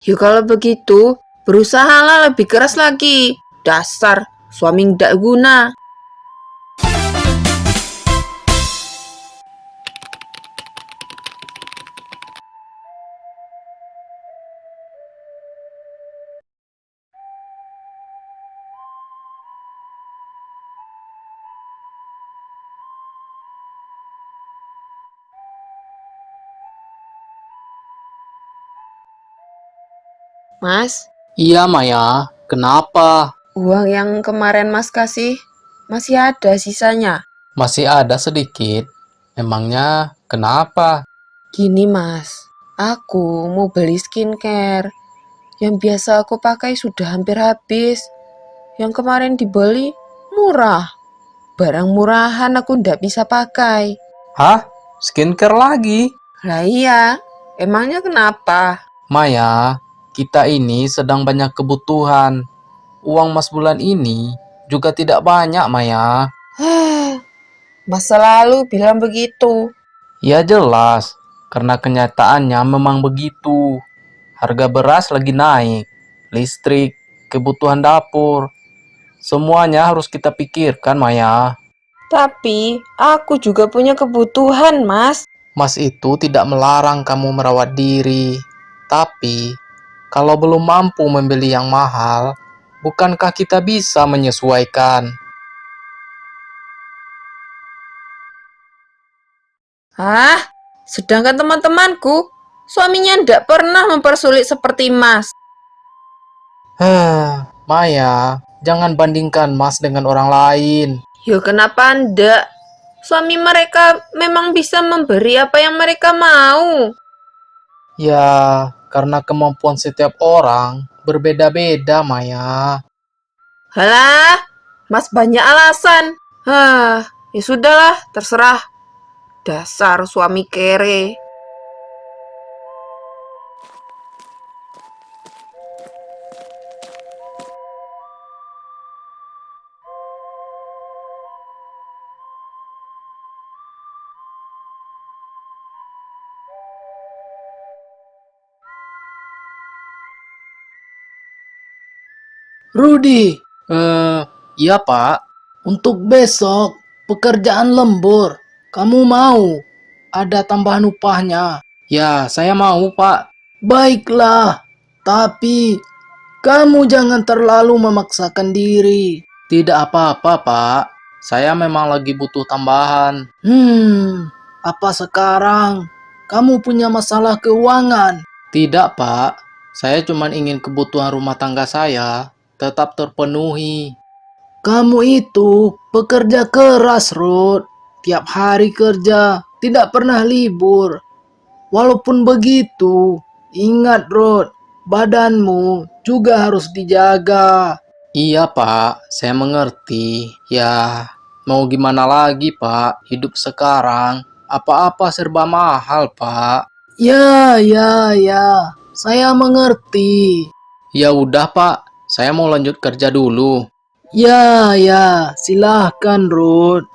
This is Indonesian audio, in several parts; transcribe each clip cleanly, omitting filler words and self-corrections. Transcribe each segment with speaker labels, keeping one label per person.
Speaker 1: Ya kalau begitu, berusahalah lebih keras lagi. Dasar suami ndak guna. Mas,
Speaker 2: Iya Maya, kenapa?
Speaker 1: uang yang kemarin Mas kasih masih ada sisanya.
Speaker 2: Masih ada sedikit. Emangnya kenapa?
Speaker 1: Gini Mas, aku mau beli skincare. Yang biasa aku pakai sudah hampir habis. Yang kemarin dibeli murah. Barang murahan aku ndak bisa pakai.
Speaker 2: Hah? Skincare lagi?
Speaker 1: Lah iya, emangnya kenapa?
Speaker 2: Maya, kita ini sedang banyak kebutuhan. Uang Mas bulan ini juga tidak banyak Maya.
Speaker 1: Mas selalu bilang begitu.
Speaker 2: Ya jelas, karena kenyataannya memang begitu. Harga beras lagi naik, listrik, kebutuhan dapur. Semuanya harus kita pikirkan Maya.
Speaker 1: Tapi aku juga punya kebutuhan, Mas.
Speaker 2: Mas itu tidak melarang kamu merawat diri, tapi kalau belum mampu membeli yang mahal, bukankah kita bisa menyesuaikan?
Speaker 1: Sedangkan teman-temanku, suaminya ndak pernah mempersulit seperti Mas.
Speaker 2: Maya, jangan bandingkan Mas dengan orang lain.
Speaker 1: Yo kenapa ndak? Suami mereka memang bisa memberi apa yang mereka mau.
Speaker 2: Ya, karena kemampuan setiap orang berbeda-beda, Maya.
Speaker 1: Halah, Mas banyak alasan. Ya sudahlah, terserah. Dasar suami kere.
Speaker 2: Rudi, iya Pak. Untuk besok, pekerjaan lembur. Kamu mau? Ada tambahan upahnya. Ya, saya mau Pak. Baiklah, tapi kamu jangan terlalu memaksakan diri. Tidak apa-apa Pak. Saya memang lagi butuh tambahan. Apa sekarang? Kamu punya masalah keuangan? Tidak Pak. Saya cuma ingin kebutuhan rumah tangga saya tetap terpenuhi. Kamu itu pekerja keras, Rod. Tiap hari kerja, tidak pernah libur. Walaupun begitu, ingat, Rod, badanmu juga harus dijaga. Iya, Pak. Saya mengerti. Ya, mau gimana lagi, Pak? Hidup sekarang, apa-apa serba mahal, Pak. Ya. Saya mengerti. Ya udah, Pak. Saya mau lanjut kerja dulu. Ya, silahkan, Ruth.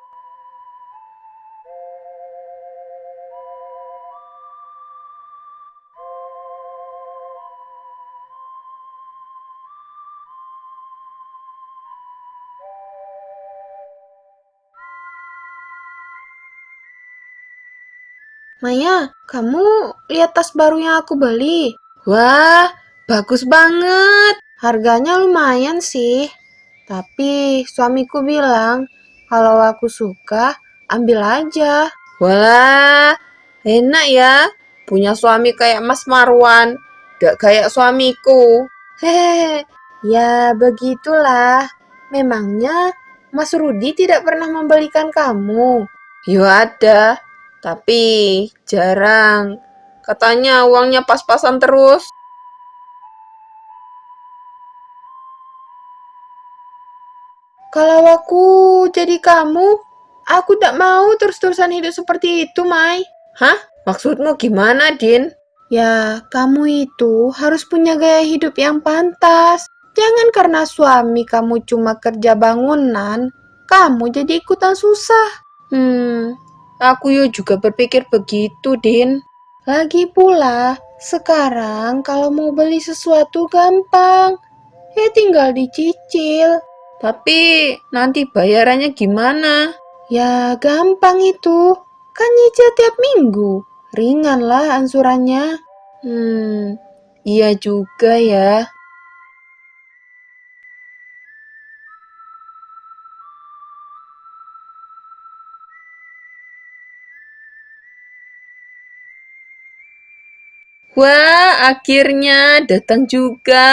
Speaker 1: Maya, kamu lihat tas baru yang aku beli? Wah, bagus banget. Harganya lumayan sih. Tapi suamiku bilang, kalau aku suka, ambil aja. Wah, enak ya. Punya suami kayak Mas Marwan. Gak kayak suamiku. Hehehe, ya begitulah. Memangnya Mas Rudi tidak pernah membelikan kamu? Ya ada, tapi jarang. Katanya uangnya pas-pasan terus. Kalau aku jadi kamu, aku tak mau terus-terusan hidup seperti itu, Mai. Hah? Maksudmu gimana, Din? Ya, kamu itu harus punya gaya hidup yang pantas. Jangan karena suami kamu cuma kerja bangunan, kamu jadi ikutan susah. Aku juga berpikir begitu, Din. Lagi pula, Sekarang kalau mau beli sesuatu gampang, ya tinggal dicicil. Tapi nanti bayarannya gimana? Ya gampang itu, kan nyicil tiap minggu. Ringan lah angsurannya. Iya juga ya. Wah, akhirnya datang juga.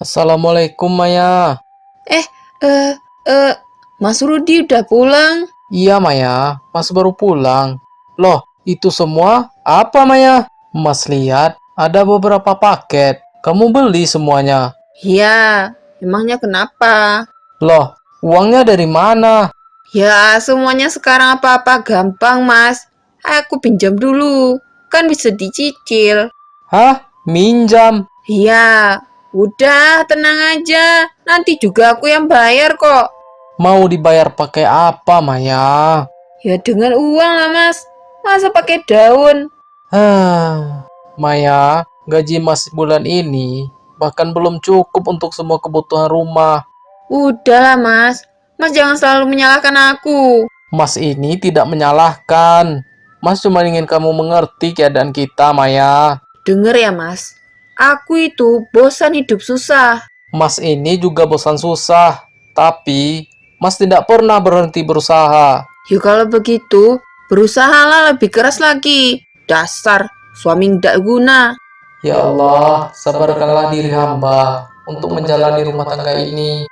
Speaker 2: Assalamualaikum Maya.
Speaker 1: Eh, eh, eh, Mas Rudi udah pulang?
Speaker 2: Iya Maya, Mas baru pulang. Loh, itu semua apa Maya? Mas lihat ada beberapa paket. Kamu beli semuanya.
Speaker 1: Ya, emangnya kenapa?
Speaker 2: Loh, uangnya dari mana?
Speaker 1: Ya, semuanya sekarang apa-apa gampang, Mas. Aku pinjam dulu, kan bisa dicicil.
Speaker 2: Hah? Minjam?
Speaker 1: Ya, udah tenang aja. Nanti juga aku yang bayar kok.
Speaker 2: Mau dibayar pakai apa Maya?
Speaker 1: Ya dengan uang lah, Mas. Masa pakai daun?
Speaker 2: Hah, Maya, gaji Mas bulan ini bahkan belum cukup untuk semua kebutuhan rumah.
Speaker 1: Udahlah, Mas. Mas jangan selalu menyalahkan aku.
Speaker 2: Mas ini tidak menyalahkan. Mas cuma ingin kamu mengerti keadaan kita, Maya.
Speaker 1: Dengar ya, Mas. Aku itu bosan hidup susah.
Speaker 2: Mas ini juga bosan susah, tapi Mas tidak pernah berhenti berusaha.
Speaker 1: Ya kalau begitu, berusahalah lebih keras lagi. Dasar suami ndak guna.
Speaker 2: Ya Allah, sabarkanlah diri hamba untuk menjalani rumah tangga ini.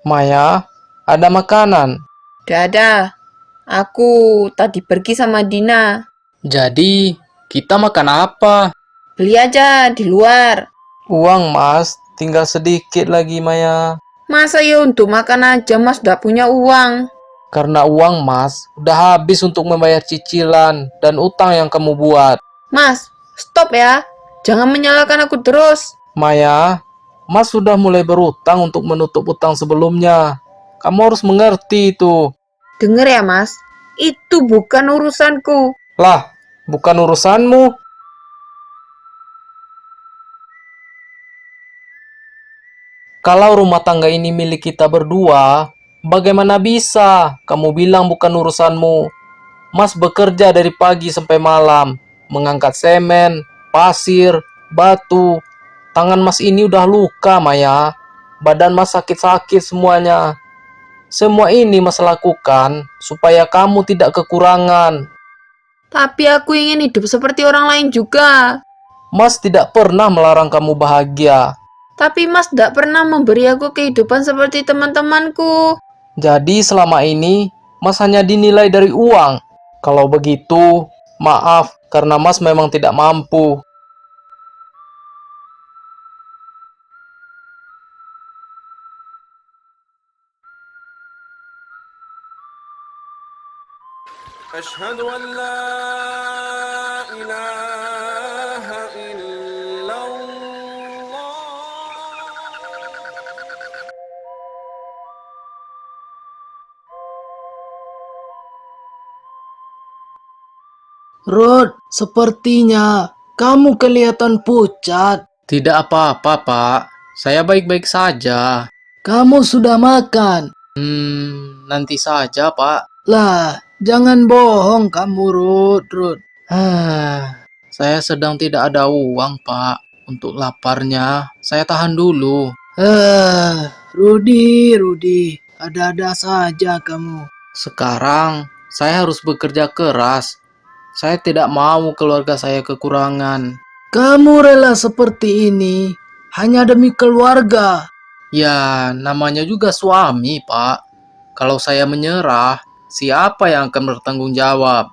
Speaker 2: Maya, ada makanan.
Speaker 1: Dadah, aku tadi pergi sama Dina.
Speaker 2: Jadi, kita makan apa?
Speaker 1: Beli aja di luar.
Speaker 2: Uang, Mas. Tinggal sedikit lagi, Maya.
Speaker 1: Masa ya untuk makan aja Mas ndak punya uang?
Speaker 2: Karena uang Mas udah habis untuk membayar cicilan dan utang yang kamu buat.
Speaker 1: Mas, stop ya. Jangan menyalahkan aku terus.
Speaker 2: Maya, Mas sudah mulai berutang untuk menutup utang sebelumnya. Kamu harus mengerti itu.
Speaker 1: Dengar ya Mas, itu bukan urusanku.
Speaker 2: Lah, bukan urusanmu. Kalau rumah tangga ini milik kita berdua, bagaimana bisa kamu bilang bukan urusanmu? Mas bekerja dari pagi sampai malam, mengangkat semen, pasir, batu. Tangan Mas ini udah luka, Maya. Badan Mas sakit-sakit semuanya. Semua ini Mas lakukan supaya kamu tidak kekurangan.
Speaker 1: Tapi aku ingin hidup seperti orang lain juga.
Speaker 2: Mas tidak pernah melarang kamu bahagia.
Speaker 1: Tapi Mas tidak pernah memberi aku kehidupan seperti teman-temanku.
Speaker 2: Jadi selama ini Mas hanya dinilai dari uang. Kalau begitu, maaf karena Mas memang tidak mampu.
Speaker 3: أشهد أن لا إله إلا الله.
Speaker 2: Rod, sepertinya kamu kelihatan pucat. Tidak apa-apa, Pak. Saya baik-baik saja. Kamu sudah makan? Nanti saja, Pak. Lah, jangan bohong kamu, Rod. Saya sedang tidak ada uang, Pak. Untuk laparnya, saya tahan dulu. Rudi, ada-ada saja kamu. Sekarang, saya harus bekerja keras. Saya tidak mau keluarga saya kekurangan. Kamu rela seperti ini hanya demi keluarga. Ya, namanya juga suami, Pak. Kalau saya menyerah, siapa yang akan bertanggung jawab?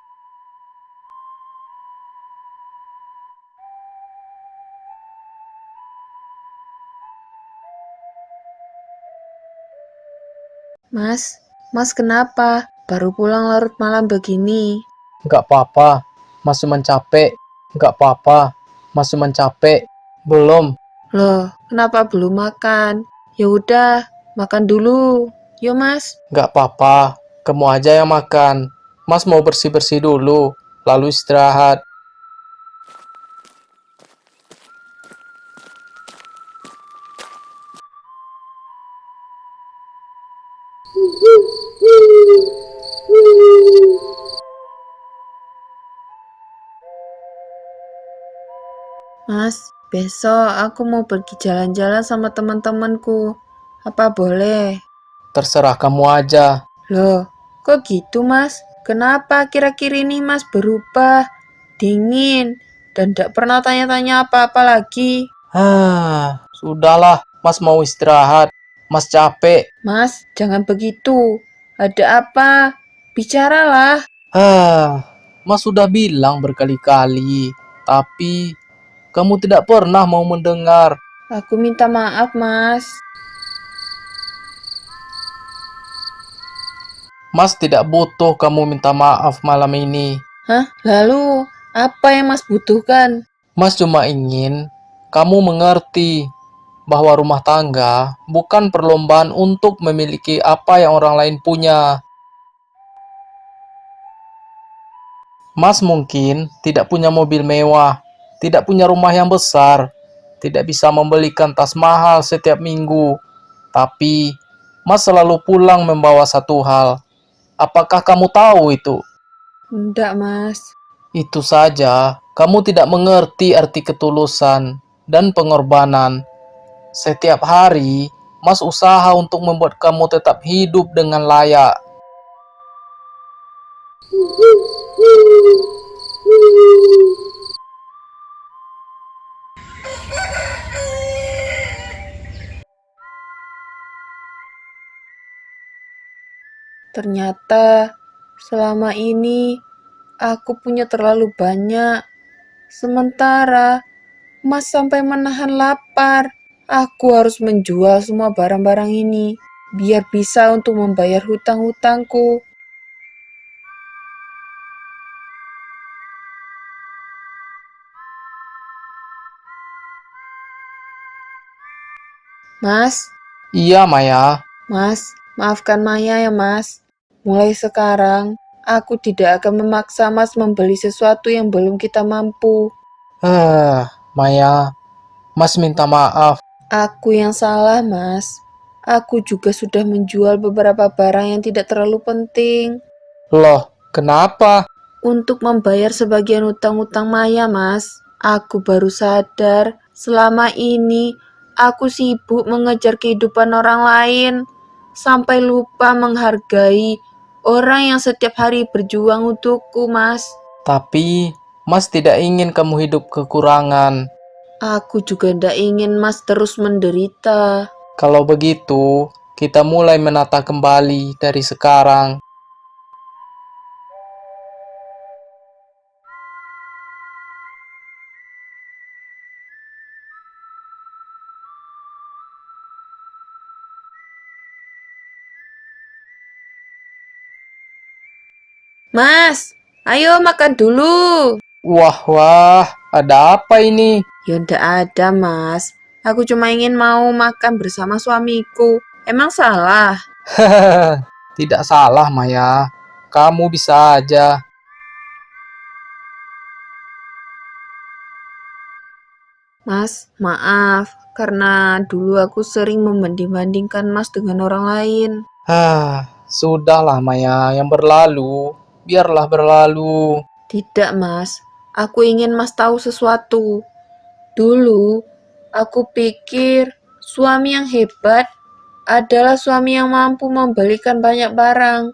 Speaker 1: Mas, Mas kenapa? Baru pulang larut malam begini.
Speaker 2: Nggak apa-apa, Mas cuma capek. Nggak apa-apa, Mas cuma capek. Belum,
Speaker 1: Loh, kenapa belum makan? Ya udah, makan dulu. Yuk Mas.
Speaker 2: nggak apa-apa. Kamu aja yang makan. Mas mau bersih-bersih dulu, lalu istirahat.
Speaker 1: Mas, besok aku mau pergi jalan-jalan sama teman-temanku. Apa boleh?
Speaker 2: Terserah kamu aja.
Speaker 1: Loh, kok gitu Mas? Kenapa akhir-akhir ini Mas berubah? Dingin, dan tidak pernah tanya-tanya apa-apa lagi.
Speaker 2: Sudahlah, Mas mau istirahat. Mas capek.
Speaker 1: Mas, jangan begitu. Ada apa? Bicaralah.
Speaker 2: Mas sudah bilang berkali-kali, tapi kamu tidak pernah mau mendengar.
Speaker 1: Aku minta maaf, Mas.
Speaker 2: Mas tidak butuh kamu minta maaf malam ini.
Speaker 1: Hah? Lalu, apa yang Mas butuhkan?
Speaker 2: Mas cuma ingin kamu mengerti bahwa rumah tangga bukan perlombaan untuk memiliki apa yang orang lain punya. Mas mungkin tidak punya mobil mewah, tidak punya rumah yang besar, tidak bisa membelikan tas mahal setiap minggu. Tapi, Mas selalu pulang membawa satu hal. Apakah kamu tahu itu?
Speaker 1: Enggak, Mas.
Speaker 2: Itu saja, kamu tidak mengerti arti ketulusan dan pengorbanan. Setiap hari, Mas usaha untuk membuat kamu tetap hidup dengan layak.
Speaker 1: Ternyata, selama ini, aku punya terlalu banyak. Sementara, Mas sampai menahan lapar. Aku harus menjual semua barang-barang ini, biar bisa untuk membayar hutang-hutangku. Mas,
Speaker 2: Iya, Maya.
Speaker 1: maafkan Maya ya Mas. Mulai sekarang, aku tidak akan memaksa Mas membeli sesuatu yang belum kita mampu.
Speaker 2: Maya, Mas minta maaf.
Speaker 1: Aku yang salah, Mas. Aku juga sudah menjual beberapa barang yang tidak terlalu penting
Speaker 2: Loh, kenapa?
Speaker 1: untuk membayar sebagian utang-utang Maya, Mas. Aku baru sadar selama ini aku sibuk mengejar kehidupan orang lain sampai lupa menghargai orang yang setiap hari berjuang untukku, Mas.
Speaker 2: Tapi, Mas tidak ingin kamu hidup kekurangan.
Speaker 1: Aku juga tidak ingin Mas terus menderita.
Speaker 2: Kalau begitu, kita mulai menata kembali dari sekarang.
Speaker 1: Mas, ayo makan dulu.
Speaker 2: Wah, ada apa ini?
Speaker 1: Ya ndak ada, Mas. Aku cuma ingin mau makan bersama suamiku. Emang salah?
Speaker 2: Tidak salah, Maya. Kamu bisa aja.
Speaker 1: Mas, maaf. Karena dulu aku sering membanding-bandingkan Mas dengan orang lain.
Speaker 2: Sudahlah, Maya. Yang berlalu, biarlah berlalu.
Speaker 1: Tidak, Mas. Aku ingin Mas tahu sesuatu. Dulu, aku pikir suami yang hebat adalah suami yang mampu membelikan banyak barang.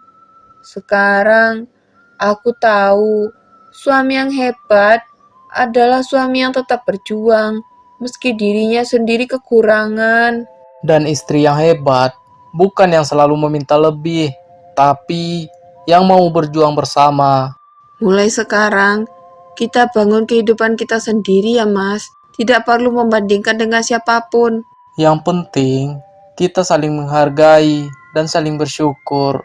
Speaker 1: Sekarang, aku tahu suami yang hebat adalah suami yang tetap berjuang, meski dirinya sendiri kekurangan.
Speaker 2: Dan istri yang hebat bukan yang selalu meminta lebih, tapi yang mau berjuang bersama.
Speaker 1: Mulai sekarang, kita bangun kehidupan kita sendiri ya Mas. Tidak perlu membandingkan dengan siapapun.
Speaker 2: Yang penting, kita saling menghargai dan saling bersyukur.